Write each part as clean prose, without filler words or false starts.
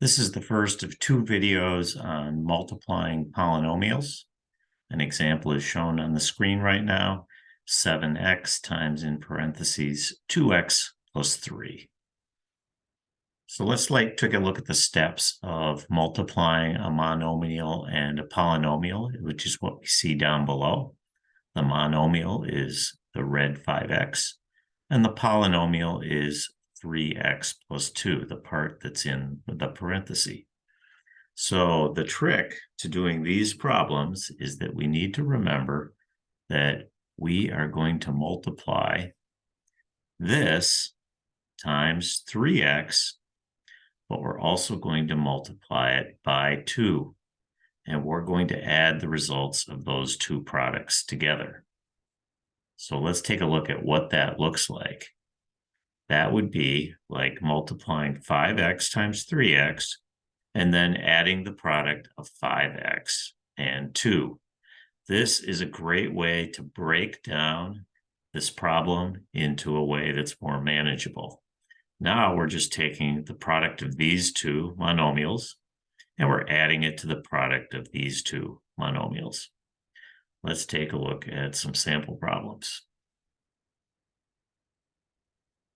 This is the first of two videos on multiplying polynomials. An example is shown on the screen right now, 7x times in parentheses 2x plus 3. So let's take a look at the steps of multiplying a monomial and a polynomial, which is what we see down below. The monomial is the red 5x, and the polynomial is 3x plus 2, the part that's in the parenthesis. So the trick to doing these problems is that we need to remember that we are going to multiply this times 3x, but we're also going to multiply it by 2. And we're going to add the results of those two products together. So let's take a look at what that looks like. That would be like multiplying 5x times 3x and then adding the product of 5x and 2. This is a great way to break down this problem into a way that's more manageable. Now we're just taking the product of these two monomials and we're adding it to the product of these two monomials. Let's take a look at some sample problems.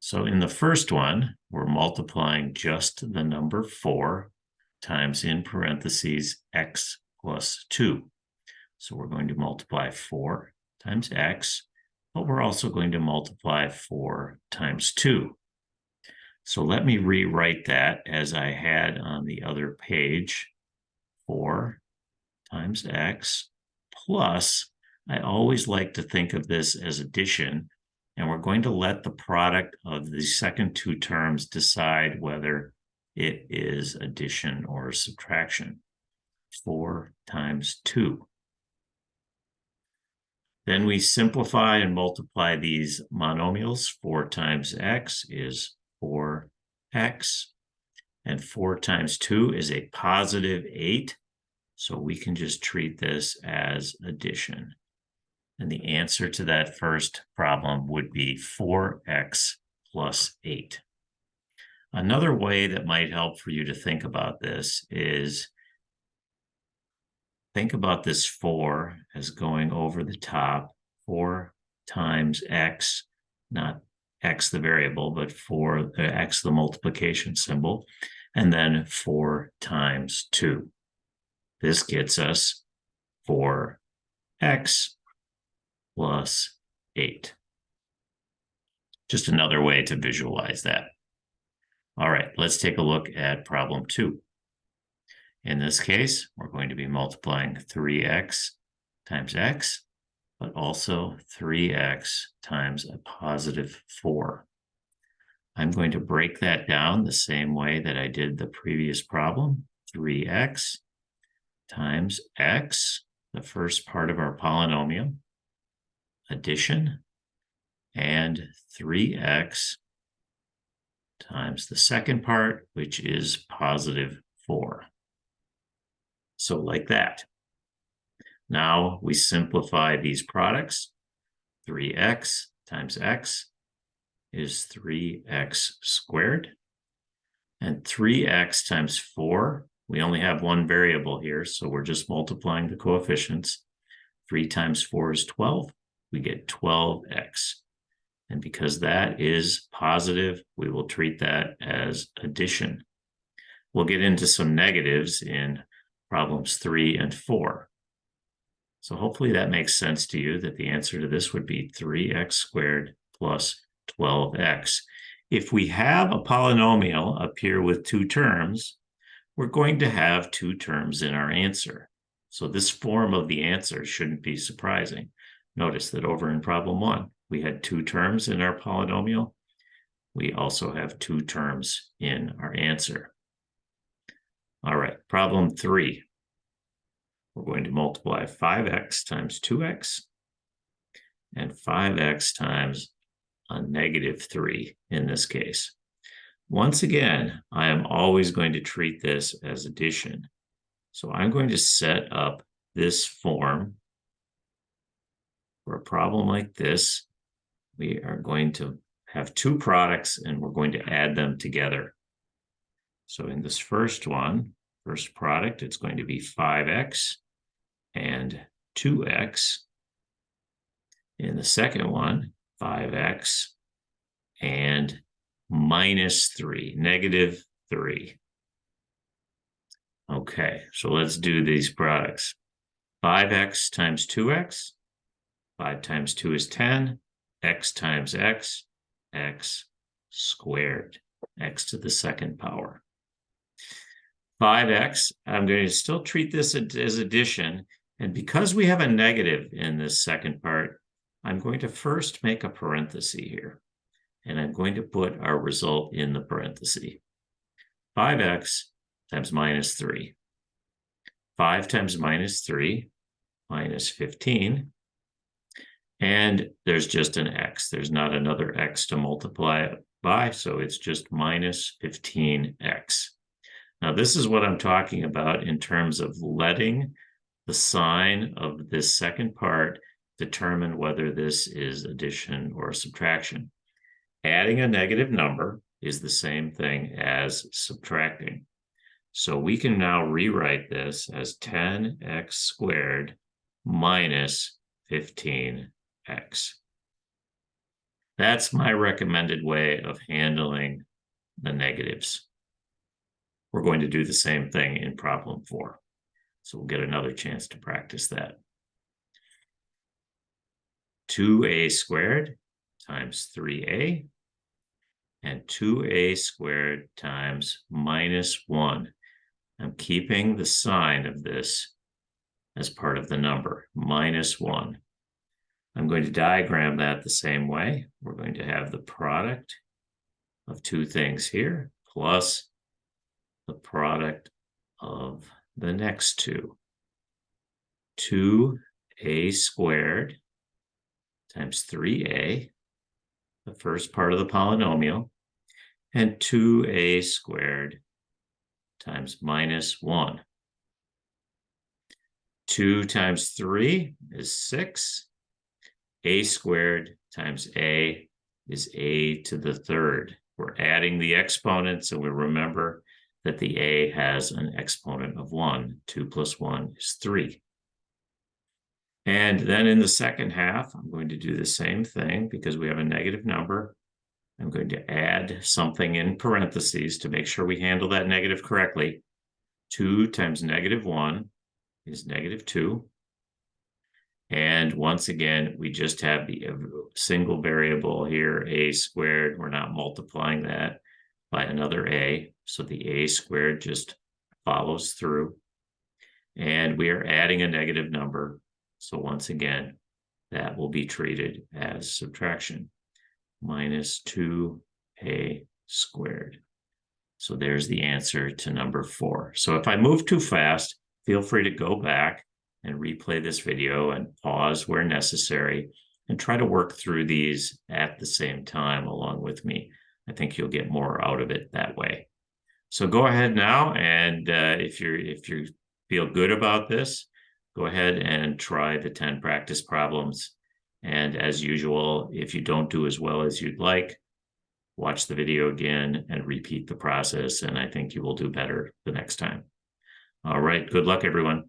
So in the first one, we're multiplying just the number 4 times in parentheses x plus 2. So we're going to multiply 4 times x, but we're also going to multiply 4 times 2. So let me rewrite that as I had on the other page. 4 times x plus, I always like to think of this as addition, and we're going to let the product of the second two terms decide whether it is addition or subtraction. 4 times 2. Then we simplify and multiply these monomials. 4 times x is 4x, and 4 times 2 is a positive 8, so we can just treat this as addition. And the answer to that first problem would be 4x plus 8. Another way that might help for you to think about this is think about this 4 as going over the top, 4 times x, not x the variable, but 4 x the multiplication symbol, and then 4 times 2. This gets us 4x plus 8. Just another way to visualize that. All right, let's take a look at problem 2. In this case, we're going to be multiplying 3x times x, but also 3x times a positive 4. I'm going to break that down the same way that I did the previous problem. 3x times x, the first part of our polynomial, addition, and 3x times the second part, which is positive 4. So like that. Now we simplify these products. 3x times x is 3x squared. And 3x times 4, we only have one variable here, so we're just multiplying the coefficients. 3 times 4 is 12. We get 12x. And because that is positive, we will treat that as addition. We'll get into some negatives in problems 3 and 4. So hopefully that makes sense to you, that the answer to this would be 3x squared plus 12x. If we have a polynomial appear with two terms, we're going to have two terms in our answer. So this form of the answer shouldn't be surprising. Notice that over in problem 1, we had two terms in our polynomial. We also have two terms in our answer. All right, problem 3. We're going to multiply 5x times 2x and 5x times a negative 3 in this case. Once again, I am always going to treat this as addition. So I'm going to set up this form. For a problem like this, we are going to have two products and we're going to add them together. So in this first one, first product, it's going to be 5x and 2x. In the second one, 5x and minus 3, negative 3. Okay, so let's do these products. 5x times 2x. 5 times 2 is 10. X times x, x squared, x to the second power. 5x, I'm going to still treat this as addition. And because we have a negative in this second part, I'm going to first make a parenthesis here. And I'm going to put our result in the parenthesis. 5x times minus 3. 5 times minus 3, minus 15. And there's just an x. There's not another x to multiply it by, so it's just minus 15x. Now, this is what I'm talking about in terms of letting the sign of this second part determine whether this is addition or subtraction. Adding a negative number is the same thing as subtracting. So we can now rewrite this as 10x squared minus 15x. That's my recommended way of handling the negatives. We're going to do the same thing in problem 4. So we'll get another chance to practice that. 2a squared times 3a and 2a squared times minus 1. I'm keeping the sign of this as part of the number, minus 1. I'm going to diagram that the same way. We're going to have the product of two things here, plus the product of the next two. 2a squared times 3a, the first part of the polynomial, and 2a squared times minus 1. 2 times 3 is 6. A squared times a is a to the third. We're adding the exponents, and we remember that the a has an exponent of 1. 2 plus 1 is 3. And then in the second half, I'm going to do the same thing because we have a negative number. I'm going to add something in parentheses to make sure we handle that negative correctly. 2 times negative 1 is negative 2. And once again, we just have the single variable here, a squared. We're not multiplying that by another a. So the a squared just follows through. And we are adding a negative number. So once again, that will be treated as subtraction. Minus 2a squared. So there's the answer to number 4. So if I move too fast, feel free to go back and replay this video and pause where necessary and try to work through these at the same time along with me. I think you'll get more out of it that way. So go ahead now, and if you feel good about this, go ahead and try the 10 practice problems. And as usual, if you don't do as well as you'd like, watch the video again and repeat the process, and I think you will do better the next time. All right, good luck, everyone.